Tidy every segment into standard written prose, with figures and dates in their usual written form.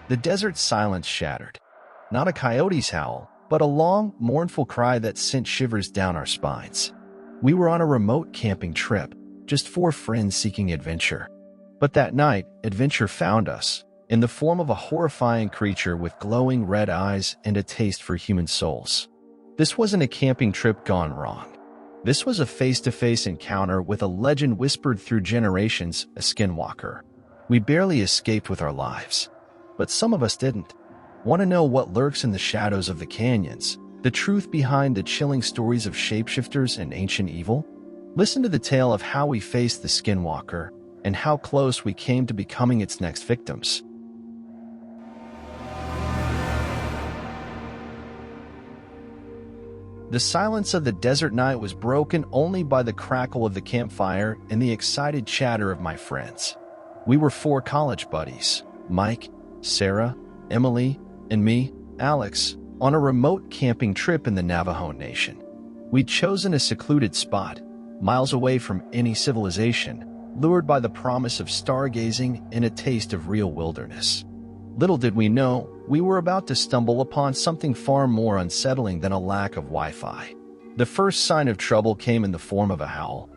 The desert silence shattered. Not a coyote's howl, but a long, mournful cry that sent shivers down our spines. We were on a remote camping trip, just four friends seeking adventure. But that night, adventure found us, in the form of a horrifying creature with glowing red eyes and a taste for human souls. This wasn't a camping trip gone wrong. This was a face-to-face encounter with a legend whispered through generations, a skinwalker. We barely escaped with our lives. But some of us didn't. Want to know what lurks in the shadows of the canyons? The truth behind the chilling stories of shapeshifters and ancient evil? Listen to the tale of how we faced the skinwalker and how close we came to becoming its next victims. The silence of the desert night was broken only by the crackle of the campfire and the excited chatter of my friends. We were four college buddies, Mike, Sarah, Emily, and me, Alex, on a remote camping trip in the Navajo Nation. We'd chosen a secluded spot, miles away from any civilization, lured by the promise of stargazing and a taste of real wilderness. Little did we know, we were about to stumble upon something far more unsettling than a lack of Wi-Fi. The first sign of trouble came in the form of a howl.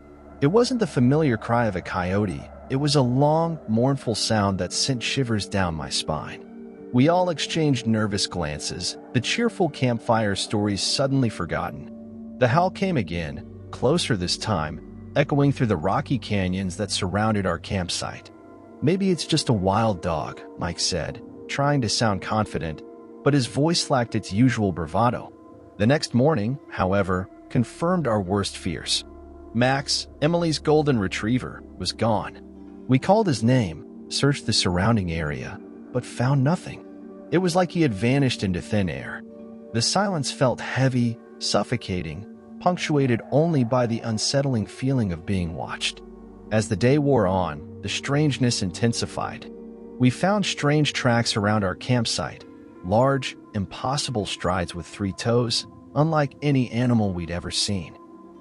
It wasn't the familiar cry of a coyote, it was a long, mournful sound that sent shivers down my spine. We all exchanged nervous glances, the cheerful campfire stories suddenly forgotten. The howl came again, closer this time, echoing through the rocky canyons that surrounded our campsite. "Maybe it's just a wild dog," Mike said, trying to sound confident, but his voice lacked its usual bravado. The next morning, however, confirmed our worst fears. Max, Emily's golden retriever, was gone. We called his name, searched the surrounding area, but found nothing. It was like he had vanished into thin air. The silence felt heavy, suffocating, punctuated only by the unsettling feeling of being watched. As the day wore on, the strangeness intensified. We found strange tracks around our campsite, large, impossible strides with 3 toes, unlike any animal we'd ever seen.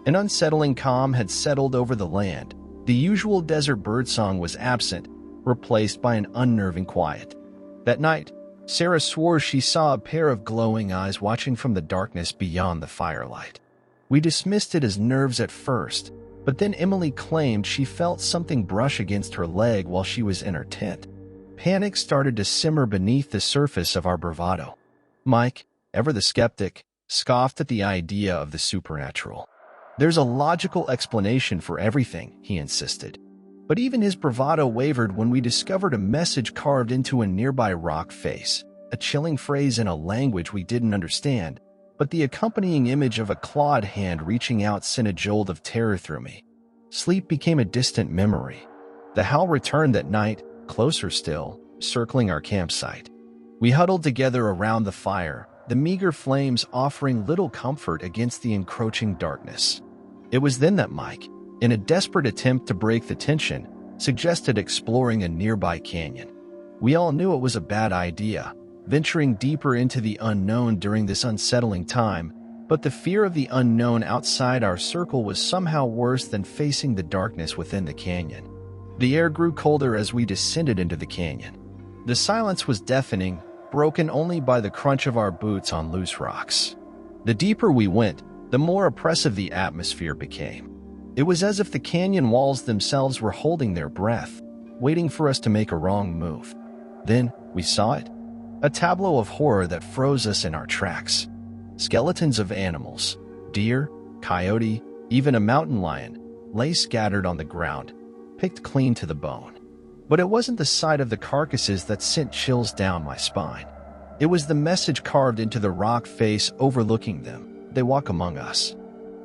An unsettling calm had settled over the land. The usual desert birdsong was absent, replaced by an unnerving quiet. That night, Sarah swore she saw a pair of glowing eyes watching from the darkness beyond the firelight. We dismissed it as nerves at first, but then Emily claimed she felt something brush against her leg while she was in her tent. Panic started to simmer beneath the surface of our bravado. Mike, ever the skeptic, scoffed at the idea of the supernatural. "There's a logical explanation for everything," he insisted. But even his bravado wavered when we discovered a message carved into a nearby rock face, a chilling phrase in a language we didn't understand, but the accompanying image of a clawed hand reaching out sent a jolt of terror through me. Sleep became a distant memory. The howl returned that night, closer still, circling our campsite. We huddled together around the fire, the meager flames offering little comfort against the encroaching darkness. It was then that Mike, in a desperate attempt to break the tension, suggested exploring a nearby canyon. We all knew it was a bad idea, venturing deeper into the unknown during this unsettling time, but the fear of the unknown outside our circle was somehow worse than facing the darkness within the canyon. The air grew colder as we descended into the canyon. The silence was deafening, broken only by the crunch of our boots on loose rocks. The deeper we went, the more oppressive the atmosphere became. It was as if the canyon walls themselves were holding their breath, waiting for us to make a wrong move. Then we saw it. A tableau of horror that froze us in our tracks. Skeletons of animals, deer, coyote, even a mountain lion, lay scattered on the ground, picked clean to the bone. But it wasn't the sight of the carcasses that sent chills down my spine. It was the message carved into the rock face overlooking them. "They walk among us."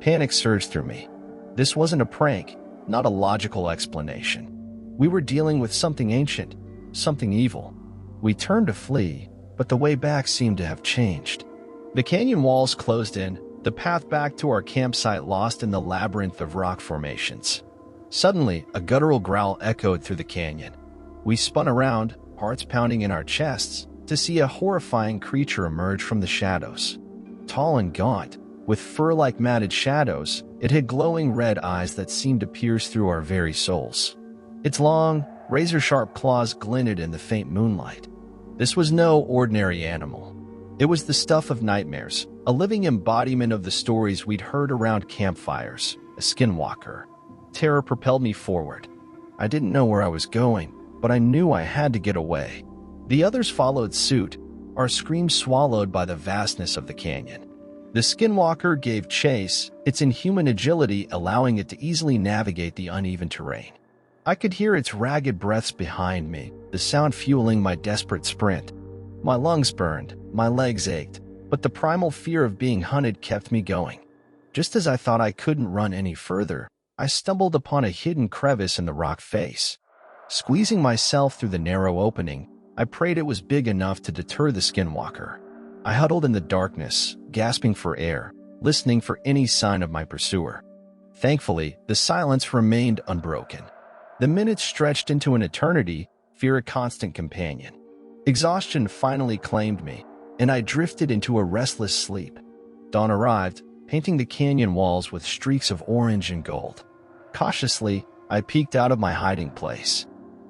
Panic surged through me. This wasn't a prank, not a logical explanation. We were dealing with something ancient, something evil. We turned to flee, but the way back seemed to have changed. The canyon walls closed in, the path back to our campsite lost in the labyrinth of rock formations. Suddenly, a guttural growl echoed through the canyon. We spun around, hearts pounding in our chests, to see a horrifying creature emerge from the shadows. Tall and gaunt, with fur-like matted shadows, it had glowing red eyes that seemed to pierce through our very souls. Its long, razor-sharp claws glinted in the faint moonlight. This was no ordinary animal. It was the stuff of nightmares, a living embodiment of the stories we'd heard around campfires, a skinwalker. Terror propelled me forward. I didn't know where I was going, but I knew I had to get away. The others followed suit, our screams swallowed by the vastness of the canyon. The skinwalker gave chase, its inhuman agility allowing it to easily navigate the uneven terrain. I could hear its ragged breaths behind me, the sound fueling my desperate sprint. My lungs burned, my legs ached, but the primal fear of being hunted kept me going. Just as I thought I couldn't run any further, I stumbled upon a hidden crevice in the rock face. Squeezing myself through the narrow opening, I prayed it was big enough to deter the skinwalker. I huddled in the darkness, gasping for air, listening for any sign of my pursuer. Thankfully, the silence remained unbroken. The minutes stretched into an eternity, fear a constant companion. Exhaustion finally claimed me, and I drifted into a restless sleep. Dawn arrived, painting the canyon walls with streaks of orange and gold. Cautiously, I peeked out of my hiding place.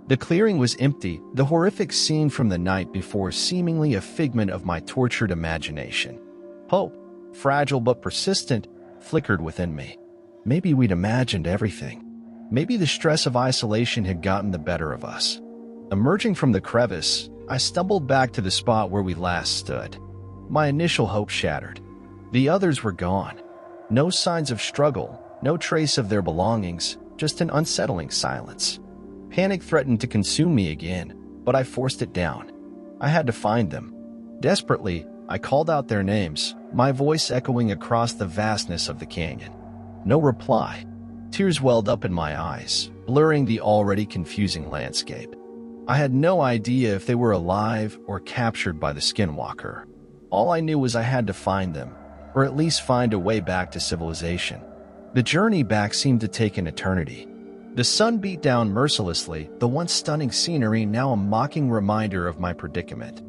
The clearing was empty, the horrific scene from the night before seemingly a figment of my tortured imagination. Hope, fragile but persistent, flickered within me. Maybe we'd imagined everything. Maybe the stress of isolation had gotten the better of us. Emerging from the crevice, I stumbled back to the spot where we last stood. My initial hope shattered. The others were gone. No signs of struggle, no trace of their belongings, just an unsettling silence. Panic threatened to consume me again, but I forced it down. I had to find them. Desperately, I called out their names, my voice echoing across the vastness of the canyon. No reply. Tears welled up in my eyes, blurring the already confusing landscape. I had no idea if they were alive or captured by the skinwalker. All I knew was I had to find them, or at least find a way back to civilization. The journey back seemed to take an eternity. The sun beat down mercilessly, the once stunning scenery now a mocking reminder of my predicament.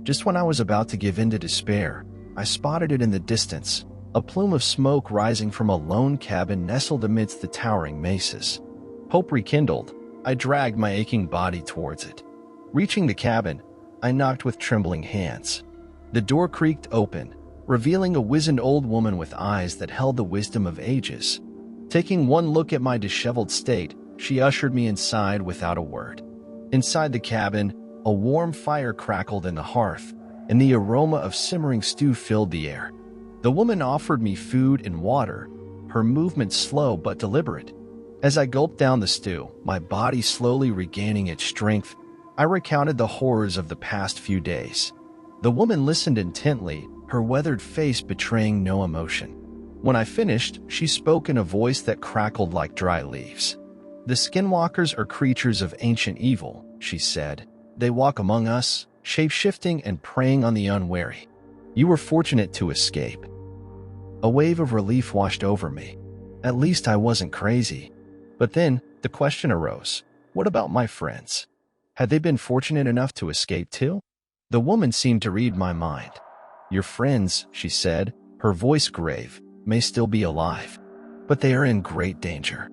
Just when I was about to give in to despair, I spotted it in the distance, a plume of smoke rising from a lone cabin nestled amidst the towering mesas. Hope rekindled, I dragged my aching body towards it. Reaching the cabin, I knocked with trembling hands. The door creaked open, revealing a wizened old woman with eyes that held the wisdom of ages. Taking one look at my disheveled state, she ushered me inside without a word. Inside the cabin, a warm fire crackled in the hearth, and the aroma of simmering stew filled the air. The woman offered me food and water, her movements slow but deliberate. As I gulped down the stew, my body slowly regaining its strength, I recounted the horrors of the past few days. The woman listened intently, her weathered face betraying no emotion. When I finished, she spoke in a voice that crackled like dry leaves. "The skinwalkers are creatures of ancient evil," she said. "They walk among us, shape-shifting and preying on the unwary. You were fortunate to escape." A wave of relief washed over me. At least I wasn't crazy. But then, the question arose, what about my friends? Had they been fortunate enough to escape too? The woman seemed to read my mind. "Your friends," she said, her voice grave, "may still be alive, but they are in great danger."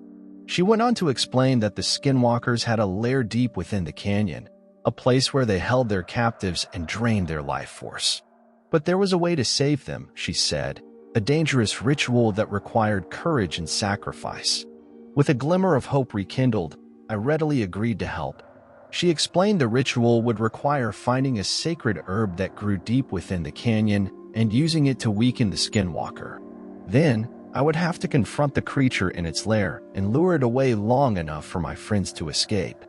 She went on to explain that the skinwalkers had a lair deep within the canyon, a place where they held their captives and drained their life force. But there was a way to save them, she said, a dangerous ritual that required courage and sacrifice. With a glimmer of hope rekindled, I readily agreed to help. She explained the ritual would require finding a sacred herb that grew deep within the canyon and using it to weaken the skinwalker. Then, I would have to confront the creature in its lair and lure it away long enough for my friends to escape.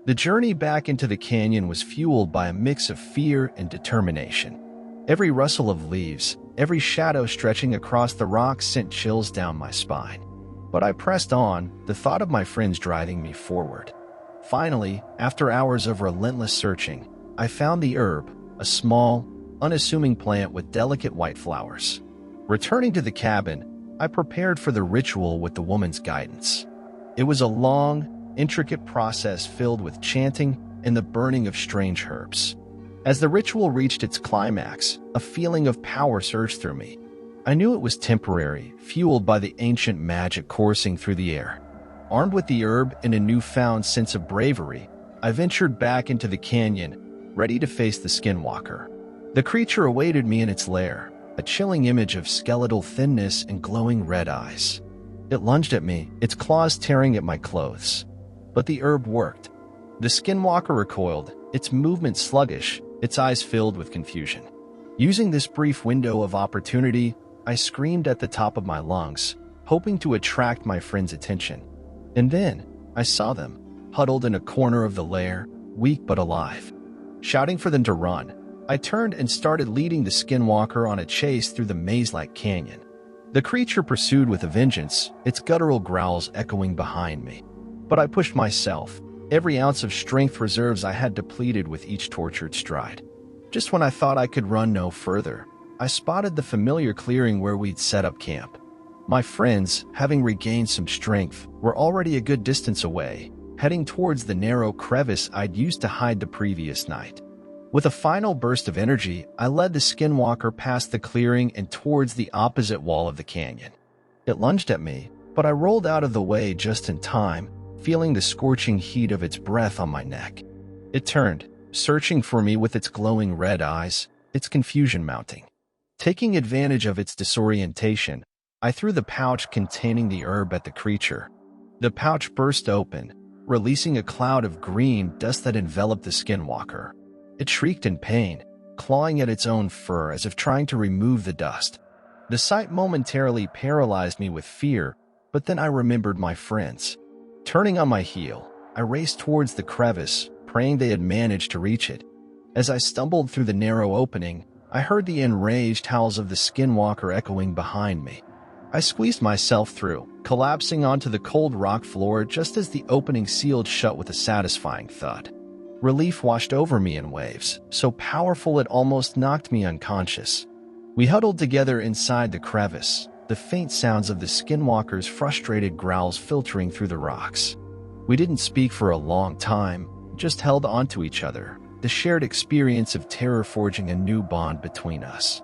The journey back into the canyon was fueled by a mix of fear and determination. Every rustle of leaves, every shadow stretching across the rocks sent chills down my spine. But I pressed on, the thought of my friends driving me forward. Finally, after hours of relentless searching, I found the herb, a small, unassuming plant with delicate white flowers. Returning to the cabin, I prepared for the ritual with the woman's guidance. It was a long, intricate process filled with chanting and the burning of strange herbs. As the ritual reached its climax, a feeling of power surged through me. I knew it was temporary, fueled by the ancient magic coursing through the air. Armed with the herb and a newfound sense of bravery, I ventured back into the canyon, ready to face the Skinwalker. The creature awaited me in its lair, a chilling image of skeletal thinness and glowing red eyes. It lunged at me, its claws tearing at my clothes. But the herb worked. The Skinwalker recoiled, its movement sluggish, its eyes filled with confusion. Using this brief window of opportunity, I screamed at the top of my lungs, hoping to attract my friend's attention. And then, I saw them, huddled in a corner of the lair, weak but alive. Shouting for them to run, I turned and started leading the Skinwalker on a chase through the maze-like canyon. The creature pursued with a vengeance, its guttural growls echoing behind me. But I pushed myself, every ounce of strength reserves I had depleted with each tortured stride. Just when I thought I could run no further, I spotted the familiar clearing where we'd set up camp. My friends, having regained some strength, were already a good distance away, heading towards the narrow crevice I'd used to hide the previous night. With a final burst of energy, I led the Skinwalker past the clearing and towards the opposite wall of the canyon. It lunged at me, but I rolled out of the way just in time, feeling the scorching heat of its breath on my neck. It turned, searching for me with its glowing red eyes, its confusion mounting. Taking advantage of its disorientation, I threw the pouch containing the herb at the creature. The pouch burst open, releasing a cloud of green dust that enveloped the Skinwalker. It shrieked in pain, clawing at its own fur as if trying to remove the dust. The sight momentarily paralyzed me with fear, but then I remembered my friends. Turning on my heel, I raced towards the crevice, praying they had managed to reach it. As I stumbled through the narrow opening, I heard the enraged howls of the Skinwalker echoing behind me. I squeezed myself through, collapsing onto the cold rock floor just as the opening sealed shut with a satisfying thud. Relief washed over me in waves, so powerful it almost knocked me unconscious. We huddled together inside the crevice, the faint sounds of the Skinwalker's frustrated growls filtering through the rocks. We didn't speak for a long time, just held onto each other, the shared experience of terror forging a new bond between us.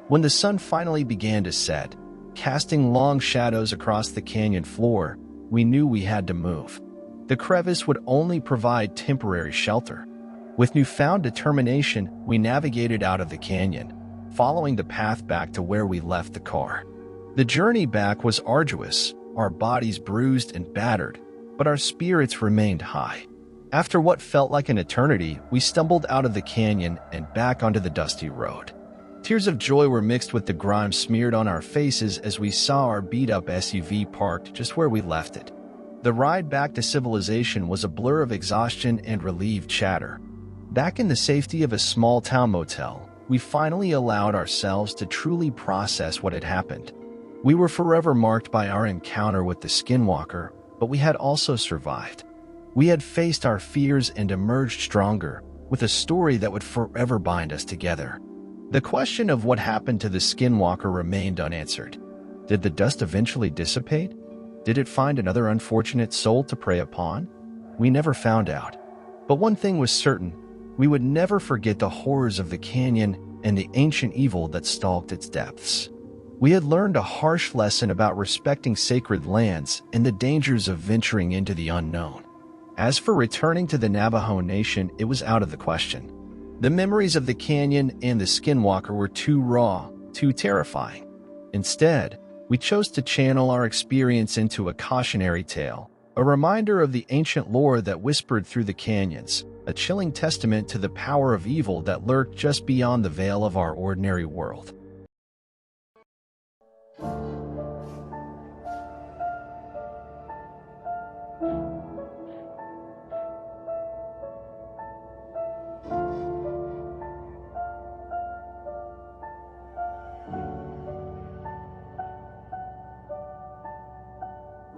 When the sun finally began to set, casting long shadows across the canyon floor, we knew we had to move. The crevice would only provide temporary shelter. With newfound determination, we navigated out of the canyon, following the path back to where we left the car. The journey back was arduous, our bodies bruised and battered, but our spirits remained high. After what felt like an eternity, we stumbled out of the canyon and back onto the dusty road. Tears of joy were mixed with the grime smeared on our faces as we saw our beat-up SUV parked just where we left it. The ride back to civilization was a blur of exhaustion and relieved chatter. Back in the safety of a small-town motel, we finally allowed ourselves to truly process what had happened. We were forever marked by our encounter with the Skinwalker, but we had also survived. We had faced our fears and emerged stronger, with a story that would forever bind us together. The question of what happened to the Skinwalker remained unanswered. Did the dust eventually dissipate? Did it find another unfortunate soul to prey upon? We never found out. But one thing was certain, we would never forget the horrors of the canyon and the ancient evil that stalked its depths. We had learned a harsh lesson about respecting sacred lands and the dangers of venturing into the unknown. As for returning to the Navajo Nation, it was out of the question. The memories of the canyon and the Skinwalker were too raw, too terrifying. Instead, we chose to channel our experience into a cautionary tale, a reminder of the ancient lore that whispered through the canyons, a chilling testament to the power of evil that lurked just beyond the veil of our ordinary world.